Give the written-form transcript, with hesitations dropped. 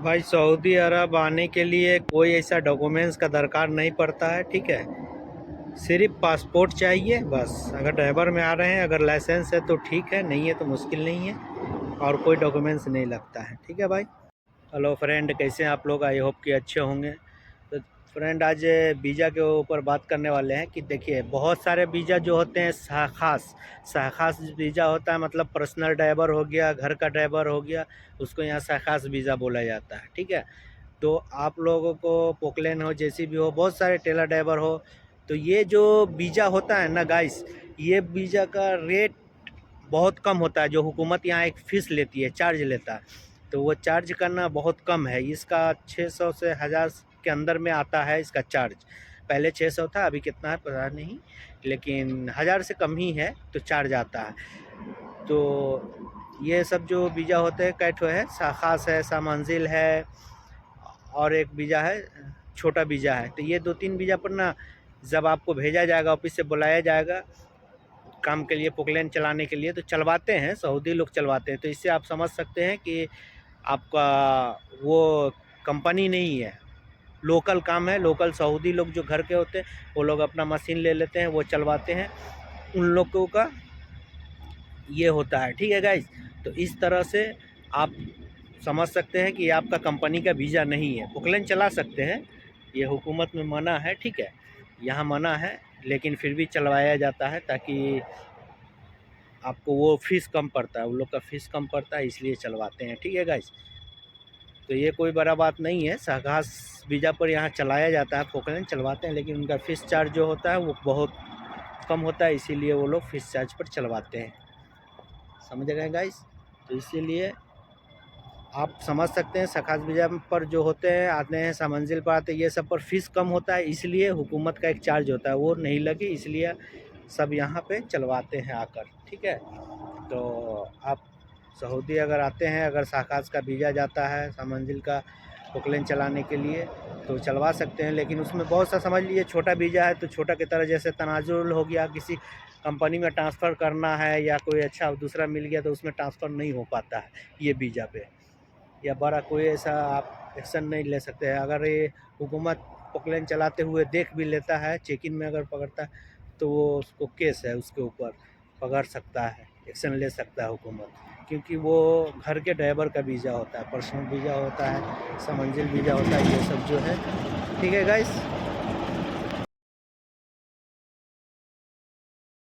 भाई सऊदी अरब आने के लिए कोई ऐसा डॉक्यूमेंट्स का दरकार नहीं पड़ता है, ठीक है। सिर्फ पासपोर्ट चाहिए बस। अगर ड्राइवर में आ रहे हैं, अगर लाइसेंस है तो ठीक है, नहीं है तो मुश्किल नहीं है, और कोई डॉक्यूमेंट्स नहीं लगता है, ठीक है भाई। हेलो फ्रेंड, कैसे हैं आप लोग? आई होप कि अच्छे होंगे। तो फ्रेंड, आज वीज़ा के ऊपर बात करने वाले हैं कि देखिए, बहुत सारे वीज़ा जो होते हैं शाखास वीज़ा होता है, मतलब पर्सनल ड्राइवर हो गया, घर का ड्राइवर हो गया, उसको यहाँ शाखास वीज़ा बोला जाता है, ठीक है। तो आप लोगों को पोकलेन हो, जैसी भी हो, बहुत सारे टेलर ड्राइवर हो, तो ये जो वीज़ा होता है ना गाइस, ये वीज़ा का रेट बहुत कम होता है। जो हुकूमत यहाँ एक फ़ीस लेती है, चार्ज लेता है, तो वो चार्ज करना बहुत कम है। इसका 600 से 1000 के अंदर में आता है इसका चार्ज। पहले 600 था, अभी कितना है पता नहीं, लेकिन 1000 से कम ही है तो चार्ज आता है। तो ये सब जो वीज़ा होते हैं, कैठो है, शाखास है, सामंजिल है, और एक वीज़ा है, छोटा वीज़ा है। तो ये 2-3 वीज़ा पर ना, जब आपको भेजा जाएगा, ऑफिस से बुलाया जाएगा काम के लिए, पोकलैंड चलाने के लिए, तो चलवाते हैं, सऊदी लोग चलवाते हैं। तो इससे आप समझ सकते हैं कि आपका वो कंपनी नहीं है, लोकल काम है। लोकल सऊदी लोग जो घर के होते हैं, वो लोग अपना मशीन ले लेते हैं, वो चलवाते हैं, उन लोगों का ये होता है, ठीक है गाइज। तो इस तरह से आप समझ सकते हैं कि आपका कंपनी का वीज़ा नहीं है, पोकलैंड चला सकते हैं। ये हुकूमत में मना है, ठीक है, यहाँ मना है, लेकिन फिर भी चलवाया जाता है, ताकि आपको वो फ़ीस कम पड़ता है, उन लोग का फ़ीस कम पड़ता है, इसलिए चलवाते हैं, ठीक है गाइस। तो ये कोई बड़ा बात नहीं है। शाखास वीज़ा पर यहाँ चलाया जाता है, पोकलैंड चलवाते हैं, लेकिन उनका फ़ीस चार्ज जो होता है वो बहुत कम होता है, इसीलिए वो लोग फ़ीस चार्ज पर चलवाते हैं, समझ गए गाइस। तो इसीलिए आप समझ सकते हैं, शाखास वीज़ा पर जो होते हैं, आते हैं, सामंजिल पर आते हैं, ये सब पर फ़ीस कम होता है, इसलिए हुकूमत का एक चार्ज होता है, वो नहीं लगे, इसलिए सब यहाँ पे चलवाते हैं आकर, ठीक है। तो आप सऊदी अगर आते हैं, अगर शाखास का वीज़ा जाता है, सामंजिल का, पोकलैंड चलाने के लिए, तो चलवा सकते हैं। लेकिन उसमें बहुत सा, समझ लीजिए, छोटा वीज़ा है, तो छोटा की तरह, जैसे तनाजुल हो गया, किसी कंपनी में ट्रांसफ़र करना है, या कोई अच्छा दूसरा मिल गया, तो उसमें ट्रांसफ़र नहीं हो पाता है ये वीज़ा पे, या बड़ा कोई ऐसा आप एक्शन नहीं ले सकते हैं। अगर ये हुकूमत पोकलैंड चलाते हुए देख भी लेता है, चेक इन में अगर पकड़ता है, तो वो उसको केस है, उसके ऊपर पकड़ सकता है, एक्शन ले सकता है हुकूमत, क्योंकि वो घर के ड्राइवर का वीज़ा होता है, पर्सनल वीज़ा होता है, सामंजिल वीज़ा होता है, ये सब जो है, ठीक है गाइस।